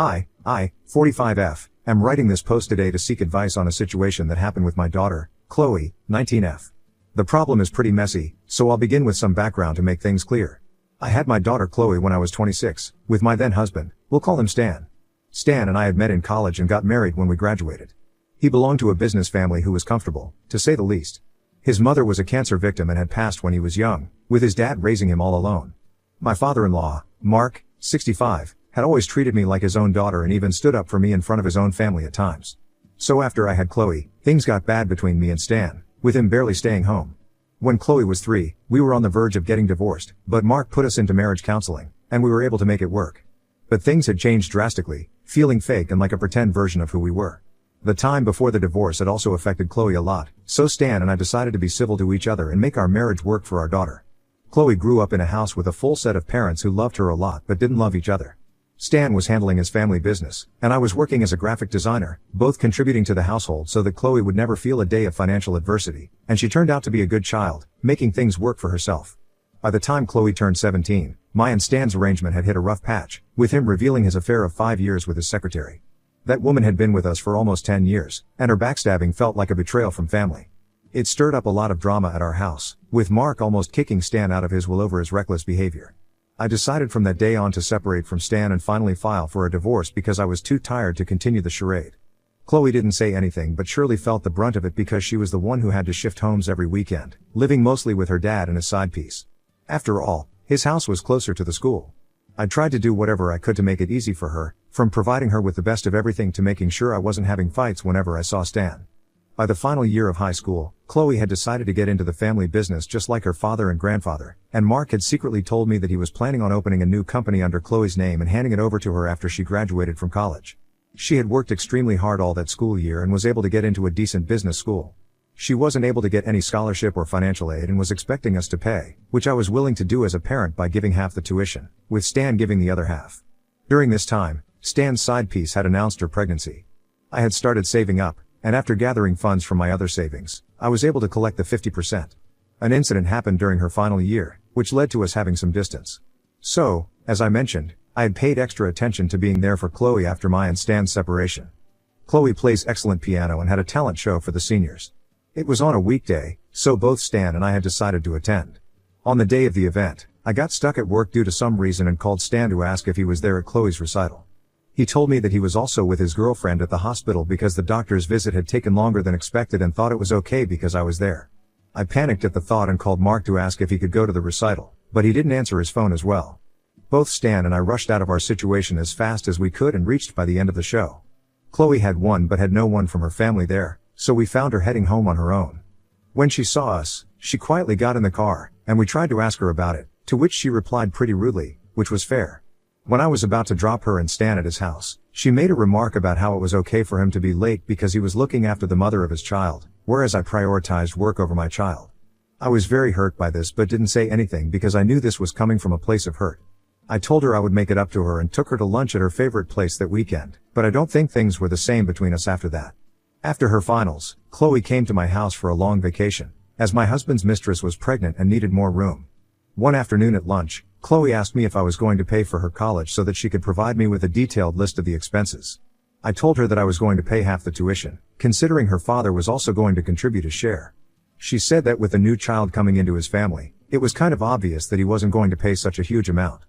Hi, I, 45F, am writing this post today to seek advice on a situation that happened with my daughter, Chloe, 19F. The problem is pretty messy, so I'll begin with some background to make things clear. I had my daughter Chloe when I was 26, with my then husband, we'll call him Stan. Stan and I had met in college and got married when we graduated. He belonged to a business family who was comfortable, to say the least. His mother was a cancer victim and had passed when he was young, with his dad raising him all alone. My father-in-law, Mark, 65, had always treated me like his own daughter and even stood up for me in front of his own family at times. So after I had Chloe, things got bad between me and Stan, with him barely staying home. When Chloe was 3, we were on the verge of getting divorced, but Mark put us into marriage counseling, and we were able to make it work. But things had changed drastically, feeling fake and like a pretend version of who we were. The time before the divorce had also affected Chloe a lot, so Stan and I decided to be civil to each other and make our marriage work for our daughter. Chloe grew up in a house with a full set of parents who loved her a lot but didn't love each other. Stan was handling his family business, and I was working as a graphic designer, both contributing to the household so that Chloe would never feel a day of financial adversity, and she turned out to be a good child, making things work for herself. By the time Chloe turned 17, my and Stan's arrangement had hit a rough patch, with him revealing his affair of 5 years with his secretary. That woman had been with us for almost 10 years, and her backstabbing felt like a betrayal from family. It stirred up a lot of drama at our house, with Mark almost kicking Stan out of his will over his reckless behavior. I decided from that day on to separate from Stan and finally file for a divorce because I was too tired to continue the charade. Chloe didn't say anything but surely felt the brunt of it because she was the one who had to shift homes every weekend, living mostly with her dad and his side piece. After all, his house was closer to the school. I tried to do whatever I could to make it easy for her, from providing her with the best of everything to making sure I wasn't having fights whenever I saw Stan. By the final year of high school, Chloe had decided to get into the family business just like her father and grandfather, and Mark had secretly told me that he was planning on opening a new company under Chloe's name and handing it over to her after she graduated from college. She had worked extremely hard all that school year and was able to get into a decent business school. She wasn't able to get any scholarship or financial aid and was expecting us to pay, which I was willing to do as a parent by giving half the tuition, with Stan giving the other half. During this time, Stan's side piece had announced her pregnancy. I had started saving up, and after gathering funds from my other savings, I was able to collect the 50%. An incident happened during her final year, which led to us having some distance. So, as I mentioned, I had paid extra attention to being there for Chloe after my and Stan's separation. Chloe plays excellent piano and had a talent show for the seniors. It was on a weekday, so both Stan and I had decided to attend. On the day of the event, I got stuck at work due to some reason and called Stan to ask if he was there at Chloe's recital. He told me that he was also with his girlfriend at the hospital because the doctor's visit had taken longer than expected and thought it was okay because I was there. I panicked at the thought and called Mark to ask if he could go to the recital, but he didn't answer his phone as well. Both Stan and I rushed out of our situation as fast as we could and reached by the end of the show. Chloe had won but had no one from her family there, so we found her heading home on her own. When she saw us, she quietly got in the car, and we tried to ask her about it, to which she replied pretty rudely, which was fair. When I was about to drop her and Stan at his house, she made a remark about how it was okay for him to be late because he was looking after the mother of his child, whereas I prioritized work over my child. I was very hurt by this but didn't say anything because I knew this was coming from a place of hurt. I told her I would make it up to her and took her to lunch at her favorite place that weekend, but I don't think things were the same between us after that. After her finals, Chloe came to my house for a long vacation, as my husband's mistress was pregnant and needed more room. One afternoon at lunch, Chloe asked me if I was going to pay for her college so that she could provide me with a detailed list of the expenses. I told her that I was going to pay half the tuition, considering her father was also going to contribute his share. She said that with a new child coming into his family, it was kind of obvious that he wasn't going to pay such a huge amount.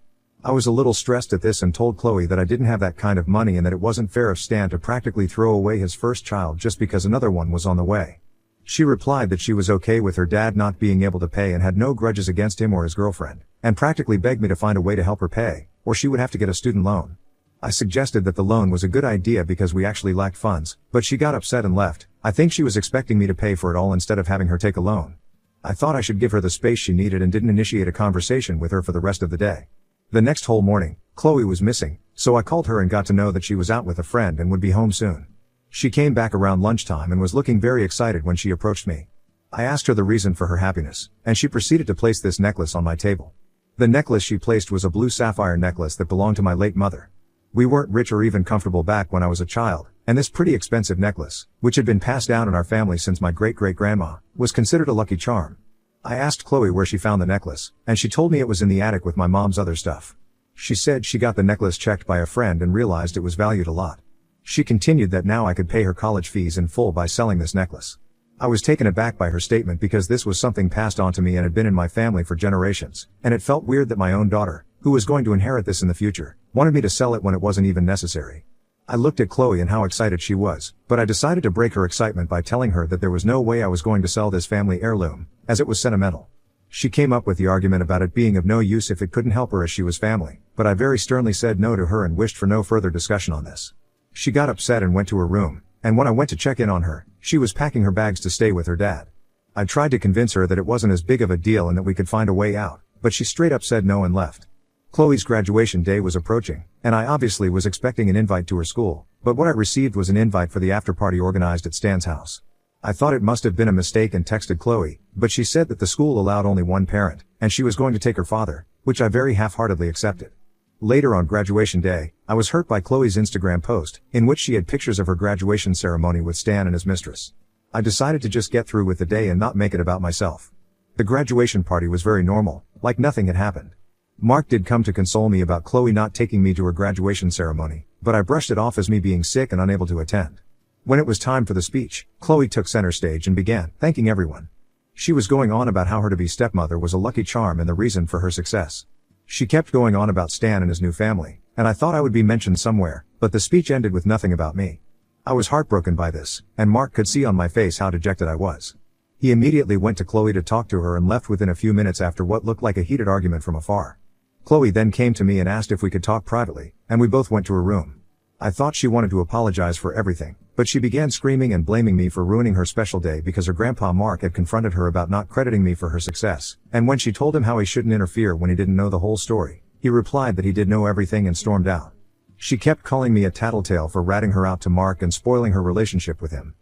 I was a little stressed at this and told Chloe that I didn't have that kind of money and that it wasn't fair of Stan to practically throw away his first child just because another one was on the way. She replied that she was okay with her dad not being able to pay and had no grudges against him or his girlfriend, and practically begged me to find a way to help her pay, or she would have to get a student loan. I suggested that the loan was a good idea because we actually lacked funds, but she got upset and left. I think she was expecting me to pay for it all instead of having her take a loan. I thought I should give her the space she needed and didn't initiate a conversation with her for the rest of the day. The next whole morning, Chloe was missing, so I called her and got to know that she was out with a friend and would be home soon. She came back around lunchtime and was looking very excited when she approached me. I asked her the reason for her happiness, and she proceeded to place this necklace on my table. The necklace she placed was a blue sapphire necklace that belonged to my late mother. We weren't rich or even comfortable back when I was a child, and this pretty expensive necklace, which had been passed down in our family since my great-great-grandma, was considered a lucky charm. I asked Chloe where she found the necklace, and she told me it was in the attic with my mom's other stuff. She said she got the necklace checked by a friend and realized it was valued a lot. She continued that now I could pay her college fees in full by selling this necklace. I was taken aback by her statement because this was something passed on to me and had been in my family for generations, and it felt weird that my own daughter, who was going to inherit this in the future, wanted me to sell it when it wasn't even necessary. I looked at Chloe and how excited she was, but I decided to break her excitement by telling her that there was no way I was going to sell this family heirloom, as it was sentimental. She came up with the argument about it being of no use if it couldn't help her as she was family, but I very sternly said no to her and wished for no further discussion on this. She got upset and went to her room, and when I went to check in on her, she was packing her bags to stay with her dad. I tried to convince her that it wasn't as big of a deal and that we could find a way out, but she straight up said no and left. Chloe's graduation day was approaching, and I obviously was expecting an invite to her school, but what I received was an invite for the after-party organized at Stan's house. I thought it must have been a mistake and texted Chloe, but she said that the school allowed only one parent, and she was going to take her father, which I very half-heartedly accepted. Later on graduation day, I was hurt by Chloe's Instagram post, in which she had pictures of her graduation ceremony with Stan and his mistress. I decided to just get through with the day and not make it about myself. The graduation party was very normal, like nothing had happened. Mark did come to console me about Chloe not taking me to her graduation ceremony, but I brushed it off as me being sick and unable to attend. When it was time for the speech, Chloe took center stage and began thanking everyone. She was going on about how her to-be stepmother was a lucky charm and the reason for her success. She kept going on about Stan and his new family, and I thought I would be mentioned somewhere, but the speech ended with nothing about me. I was heartbroken by this, and Mark could see on my face how dejected I was. He immediately went to Chloe to talk to her and left within a few minutes after what looked like a heated argument from afar. Chloe then came to me and asked if we could talk privately, and we both went to her room. I thought she wanted to apologize for everything, but she began screaming and blaming me for ruining her special day because her grandpa Mark had confronted her about not crediting me for her success, and when she told him how he shouldn't interfere when he didn't know the whole story, he replied that he did know everything and stormed out. She kept calling me a tattletale for ratting her out to Mark and spoiling her relationship with him.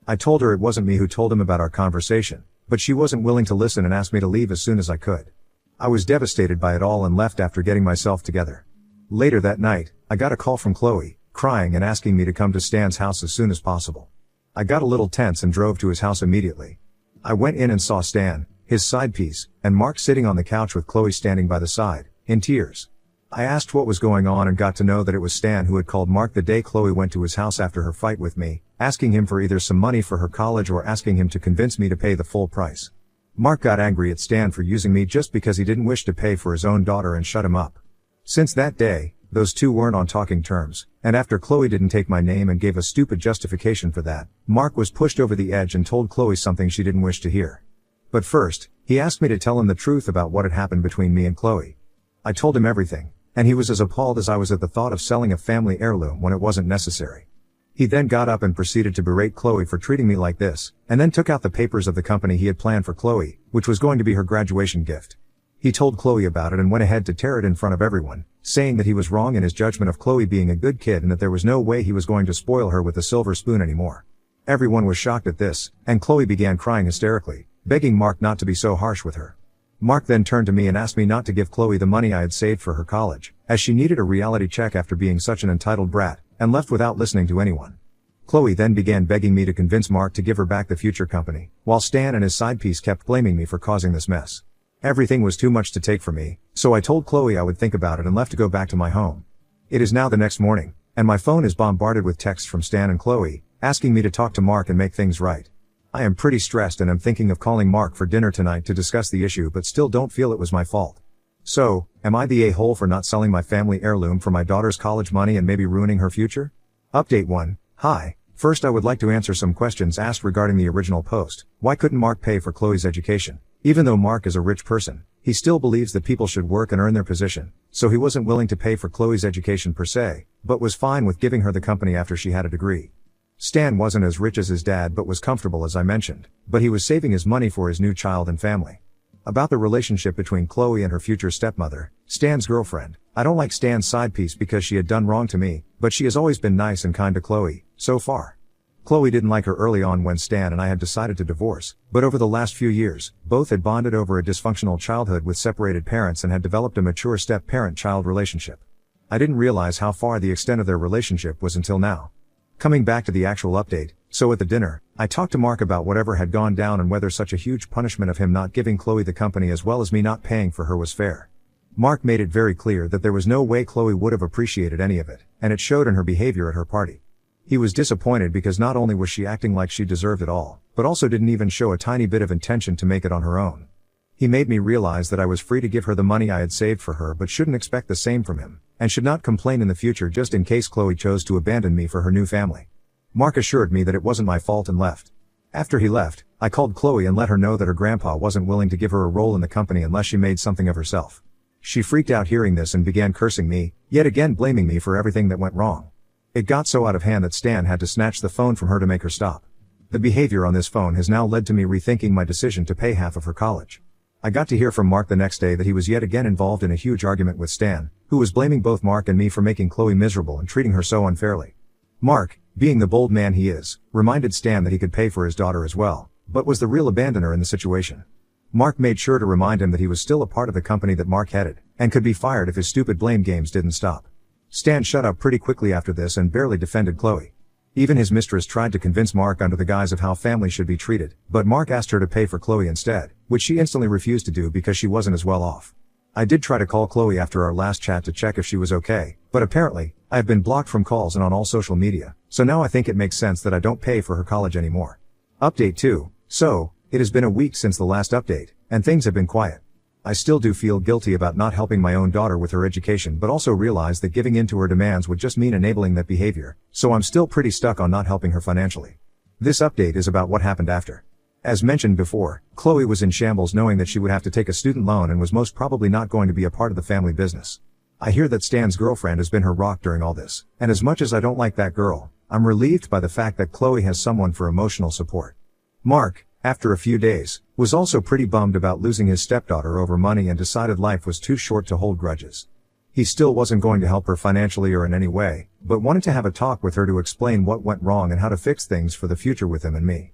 I told her it wasn't me who told him about our conversation, but she wasn't willing to listen and asked me to leave as soon as I could. I was devastated by it all and left after getting myself together. Later that night, I got a call from Chloe, crying and asking me to come to Stan's house as soon as possible. I got a little tense and drove to his house immediately. I went in and saw Stan, his side piece, and Mark sitting on the couch with Chloe standing by the side, in tears. I asked what was going on and got to know that it was Stan who had called Mark the day Chloe went to his house after her fight with me, asking him for either some money for her college or asking him to convince me to pay the full price. Mark got angry at Stan for using me just because he didn't wish to pay for his own daughter and shut him up. Since that day, those two weren't on talking terms, and after Chloe didn't take my name and gave a stupid justification for that, Mark was pushed over the edge and told Chloe something she didn't wish to hear. But first, he asked me to tell him the truth about what had happened between me and Chloe. I told him everything, and he was as appalled as I was at the thought of selling a family heirloom when it wasn't necessary. He then got up and proceeded to berate Chloe for treating me like this, and then took out the papers of the company he had planned for Chloe, which was going to be her graduation gift. He told Chloe about it and went ahead to tear it in front of everyone, saying that he was wrong in his judgment of Chloe being a good kid and that there was no way he was going to spoil her with a silver spoon anymore. Everyone was shocked at this, and Chloe began crying hysterically, begging Mark not to be so harsh with her. Mark then turned to me and asked me not to give Chloe the money I had saved for her college, as she needed a reality check after being such an entitled brat, and left without listening to anyone. Chloe then began begging me to convince Mark to give her back the future company, while Stan and his side piece kept blaming me for causing this mess. Everything was too much to take for me, so I told Chloe I would think about it and left to go back to my home. It is now the next morning, and my phone is bombarded with texts from Stan and Chloe, asking me to talk to Mark and make things right. I am pretty stressed and am thinking of calling Mark for dinner tonight to discuss the issue but still don't feel it was my fault. So, am I the a-hole for not selling my family heirloom for my daughter's college money and maybe ruining her future? Update 1. Hi. First I would like to answer some questions asked regarding the original post. Why couldn't Mark pay for Chloe's education? Even though Mark is a rich person, he still believes that people should work and earn their position, so he wasn't willing to pay for Chloe's education per se, but was fine with giving her the company after she had a degree. Stan wasn't as rich as his dad but was comfortable as I mentioned, but he was saving his money for his new child and family. About the relationship between Chloe and her future stepmother, Stan's girlfriend, I don't like Stan's side piece because she had done wrong to me, but she has always been nice and kind to Chloe, so far. Chloe didn't like her early on when Stan and I had decided to divorce, but over the last few years, both had bonded over a dysfunctional childhood with separated parents and had developed a mature step-parent-child relationship. I didn't realize how far the extent of their relationship was until now. Coming back to the actual update, so at the dinner, I talked to Mark about whatever had gone down and whether such a huge punishment of him not giving Chloe the company as well as me not paying for her was fair. Mark made it very clear that there was no way Chloe would have appreciated any of it, and it showed in her behavior at her party. He was disappointed because not only was she acting like she deserved it all, but also didn't even show a tiny bit of intention to make it on her own. He made me realize that I was free to give her the money I had saved for her but shouldn't expect the same from him, and should not complain in the future just in case Chloe chose to abandon me for her new family. Mark assured me that it wasn't my fault and left. After he left, I called Chloe and let her know that her grandpa wasn't willing to give her a role in the company unless she made something of herself. She freaked out hearing this and began cursing me, yet again blaming me for everything that went wrong. It got so out of hand that Stan had to snatch the phone from her to make her stop. The behavior on this phone has now led to me rethinking my decision to pay half of her college. I got to hear from Mark the next day that he was yet again involved in a huge argument with Stan, who was blaming both Mark and me for making Chloe miserable and treating her so unfairly. Mark, being the bold man he is, reminded Stan that he could pay for his daughter as well, but was the real abandoner in the situation. Mark made sure to remind him that he was still a part of the company that Mark headed, and could be fired if his stupid blame games didn't stop. Stan shut up pretty quickly after this and barely defended Chloe. Even his mistress tried to convince Mark under the guise of how family should be treated, but Mark asked her to pay for Chloe instead, which she instantly refused to do because she wasn't as well off. I did try to call Chloe after our last chat to check if she was okay, but apparently, I have been blocked from calls and on all social media, so now I think it makes sense that I don't pay for her college anymore. Update 2. So, it has been a week since the last update, and things have been quiet. I still do feel guilty about not helping my own daughter with her education but also realize that giving in to her demands would just mean enabling that behavior, so I'm still pretty stuck on not helping her financially. This update is about what happened after. As mentioned before, Chloe was in shambles knowing that she would have to take a student loan and was most probably not going to be a part of the family business. I hear that Stan's girlfriend has been her rock during all this, and as much as I don't like that girl, I'm relieved by the fact that Chloe has someone for emotional support. Mark, after a few days, was also pretty bummed about losing his stepdaughter over money and decided life was too short to hold grudges. He still wasn't going to help her financially or in any way, but wanted to have a talk with her to explain what went wrong and how to fix things for the future with him and me.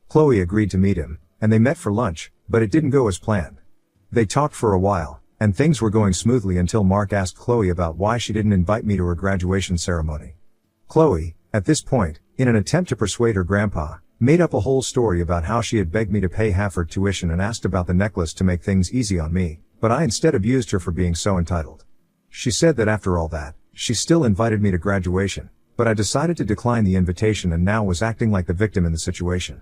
Chloe agreed to meet him, and they met for lunch, but it didn't go as planned. They talked for a while, and things were going smoothly until Mark asked Chloe about why she didn't invite me to her graduation ceremony. Chloe, at this point, in an attempt to persuade her grandpa, made up a whole story about how she had begged me to pay half her tuition and asked about the necklace to make things easy on me, but I instead abused her for being so entitled. She said that after all that, she still invited me to graduation, but I decided to decline the invitation and now was acting like the victim in the situation.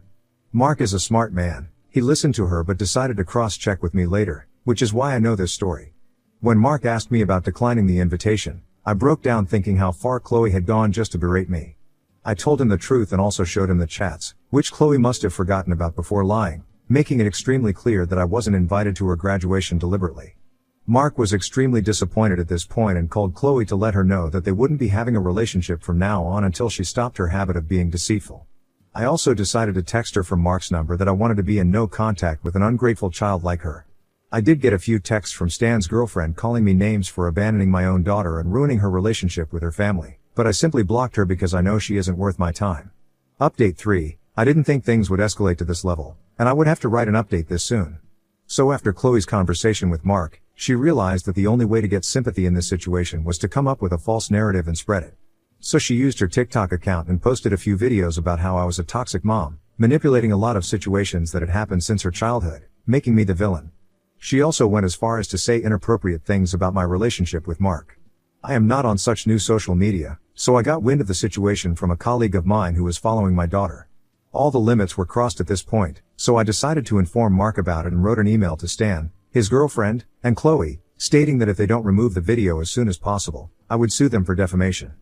Mark is a smart man. He listened to her but decided to cross-check with me later, which is why I know this story. When Mark asked me about declining the invitation, I broke down thinking how far Chloe had gone just to berate me. I told him the truth and also showed him the chats, which Chloe must have forgotten about before lying, making it extremely clear that I wasn't invited to her graduation deliberately. Mark was extremely disappointed at this point and called Chloe to let her know that they wouldn't be having a relationship from now on until she stopped her habit of being deceitful. I also decided to text her from Mark's number that I wanted to be in no contact with an ungrateful child like her. I did get a few texts from Stan's girlfriend calling me names for abandoning my own daughter and ruining her relationship with her family, but I simply blocked her because I know she isn't worth my time. Update 3. I didn't think things would escalate to this level, and I would have to write an update this soon. So after Chloe's conversation with Mark, she realized that the only way to get sympathy in this situation was to come up with a false narrative and spread it. So she used her TikTok account and posted a few videos about how I was a toxic mom, manipulating a lot of situations that had happened since her childhood, making me the villain. She also went as far as to say inappropriate things about my relationship with Mark. I am not on such new social media, so I got wind of the situation from a colleague of mine who was following my daughter. All the limits were crossed at this point, so I decided to inform Mark about it and wrote an email to Stan, his girlfriend, and Chloe, stating that if they don't remove the video as soon as possible, I would sue them for defamation.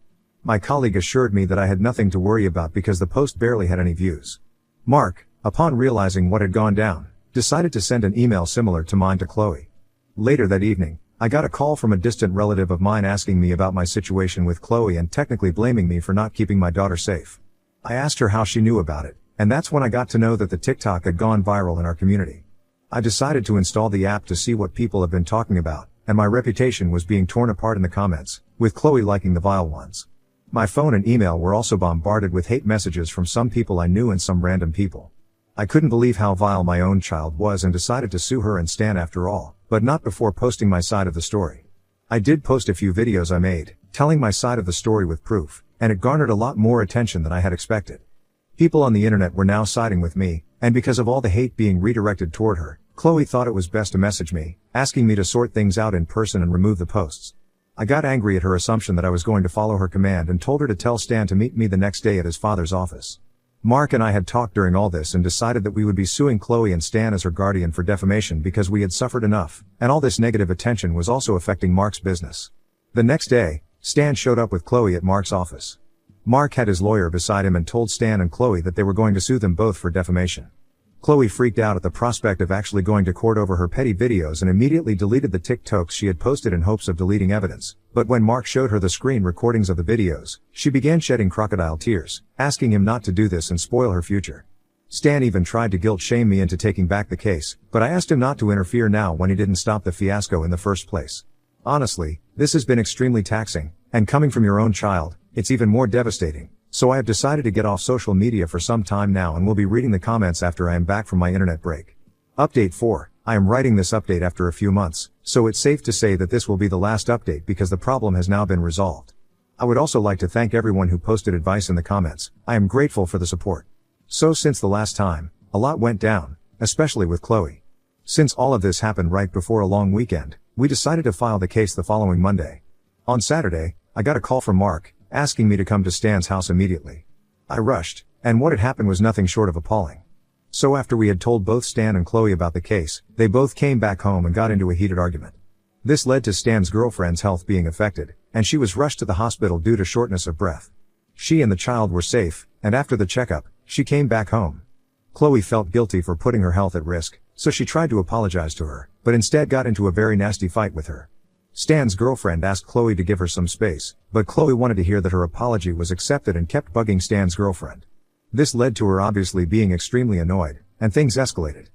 My colleague assured me that I had nothing to worry about because the post barely had any views. Mark, upon realizing what had gone down, decided to send an email similar to mine to Chloe. Later that evening, I got a call from a distant relative of mine asking me about my situation with Chloe and technically blaming me for not keeping my daughter safe. I asked her how she knew about it, and that's when I got to know that the TikTok had gone viral in our community. I decided to install the app to see what people have been talking about, and my reputation was being torn apart in the comments, with Chloe liking the vile ones. My phone and email were also bombarded with hate messages from some people I knew and some random people. I couldn't believe how vile my own child was and decided to sue her and Stan after all, but not before posting my side of the story. I did post a few videos I made, telling my side of the story with proof, and it garnered a lot more attention than I had expected. People on the internet were now siding with me, And because of all the hate being redirected toward her, Chloe thought it was best to message me, asking me to sort things out in person and remove the posts. I got angry at her assumption that I was going to follow her command and told her to tell Stan to meet me the next day at his father's office. Mark and I had talked during all this and decided that we would be suing Chloe and Stan as her guardian for defamation because we had suffered enough, and all this negative attention was also affecting Mark's business. The next day, Stan showed up with Chloe at Mark's office. Mark had his lawyer beside him and told Stan and Chloe that they were going to sue them both for defamation. Chloe freaked out at the prospect of actually going to court over her petty videos and immediately deleted the TikToks she had posted in hopes of deleting evidence. But when Mark showed her the screen recordings of the videos, she began shedding crocodile tears, asking him not to do this and spoil her future. Stan even tried to guilt-shame me into taking back the case, but I asked him not to interfere now when he didn't stop the fiasco in the first place. Honestly, this has been extremely taxing, and coming from your own child, it's even more devastating. So I have decided to get off social media for some time now and will be reading the comments after I am back from my internet break. Update 4. I am writing this update after a few months, so it's safe to say that this will be the last update because the problem has now been resolved. I would also like to thank everyone who posted advice in the comments. I am grateful for the support. So since the last time, a lot went down, especially with Chloe. Since all of this happened right before a long weekend, we decided to file the case the following Monday. On Saturday, I got a call from Mark, asking me to come to Stan's house immediately. I rushed, and what had happened was nothing short of appalling. So after we had told both Stan and Chloe about the case, they both came back home and got into a heated argument. This led to Stan's girlfriend's health being affected, and she was rushed to the hospital due to shortness of breath. She and the child were safe, and after the checkup, she came back home. Chloe felt guilty for putting her health at risk, so she tried to apologize to her, but instead got into a very nasty fight with her. Stan's girlfriend asked Chloe to give her some space, but Chloe wanted to hear that her apology was accepted and kept bugging Stan's girlfriend. This led to her obviously being extremely annoyed, and things escalated.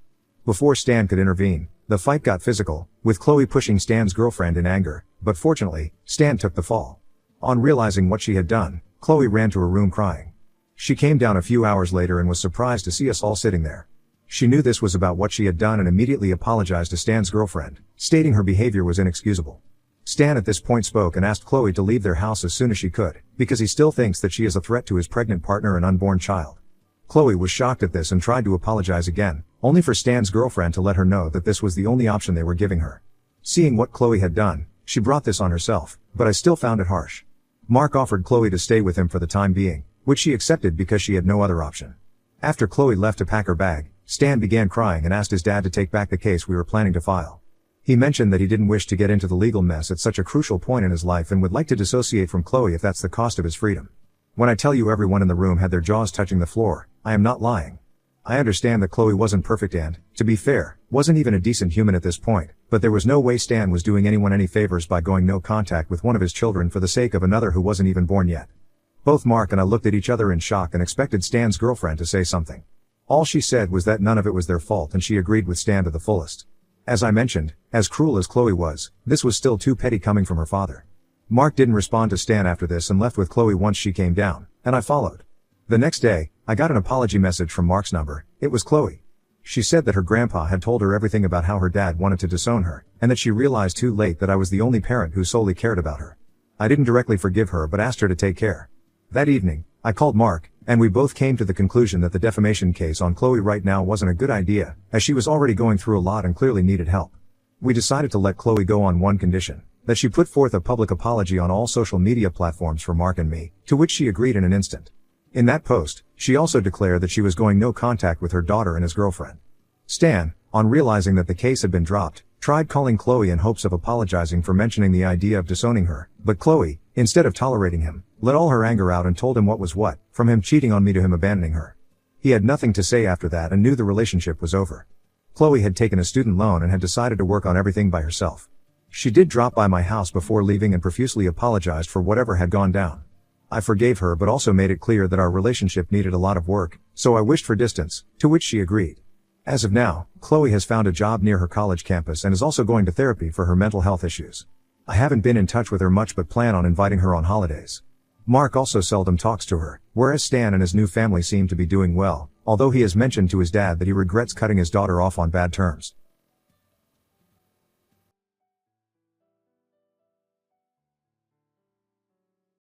Before Stan could intervene, the fight got physical, with Chloe pushing Stan's girlfriend in anger, but fortunately, Stan took the fall. On realizing what she had done, Chloe ran to her room crying. She came down a few hours later and was surprised to see us all sitting there. She knew this was about what she had done and immediately apologized to Stan's girlfriend, stating her behavior was inexcusable. Stan at this point spoke and asked Chloe to leave their house as soon as she could, because he still thinks that she is a threat to his pregnant partner and unborn child. Chloe was shocked at this and tried to apologize again, only for Stan's girlfriend to let her know that this was the only option they were giving her. Seeing what Chloe had done, she brought this on herself, but I still found it harsh. Mark offered Chloe to stay with him for the time being, which she accepted because she had no other option. After Chloe left to pack her bag, Stan began crying and asked his dad to take back the case we were planning to file. He mentioned that he didn't wish to get into the legal mess at such a crucial point in his life and would like to dissociate from Chloe if that's the cost of his freedom. When I tell you everyone in the room had their jaws touching the floor, I am not lying. I understand that Chloe wasn't perfect and, to be fair, wasn't even a decent human at this point, but there was no way Stan was doing anyone any favors by going no contact with one of his children for the sake of another who wasn't even born yet. Both Mark and I looked at each other in shock and expected Stan's girlfriend to say something. All she said was that none of it was their fault and she agreed with Stan to the fullest. As I mentioned, as cruel as Chloe was, this was still too petty coming from her father. Mark didn't respond to Stan after this and left with Chloe once she came down, and I followed. The next day, I got an apology message from Mark's number. It was Chloe. She said that her grandpa had told her everything about how her dad wanted to disown her, and that she realized too late that I was the only parent who solely cared about her. I didn't directly forgive her but asked her to take care. That evening, I called Mark, and we both came to the conclusion that the defamation case on Chloe right now wasn't a good idea, as she was already going through a lot and clearly needed help. We decided to let Chloe go on one condition, that she put forth a public apology on all social media platforms for Mark and me, to which she agreed in an instant. In that post, she also declared that she was going no contact with her daughter and his girlfriend. Stan, on realizing that the case had been dropped, tried calling Chloe in hopes of apologizing for mentioning the idea of disowning her, but Chloe, instead of tolerating him, let all her anger out and told him what was what, from him cheating on me to him abandoning her. He had nothing to say after that and knew the relationship was over. Chloe had taken a student loan and had decided to work on everything by herself. She did drop by my house before leaving and profusely apologized for whatever had gone down. I forgave her but also made it clear that our relationship needed a lot of work, so I wished for distance, to which she agreed. As of now, Chloe has found a job near her college campus and is also going to therapy for her mental health issues. I haven't been in touch with her much but plan on inviting her on holidays. Mark also seldom talks to her, whereas Stan and his new family seem to be doing well, although he has mentioned to his dad that he regrets cutting his daughter off on bad terms.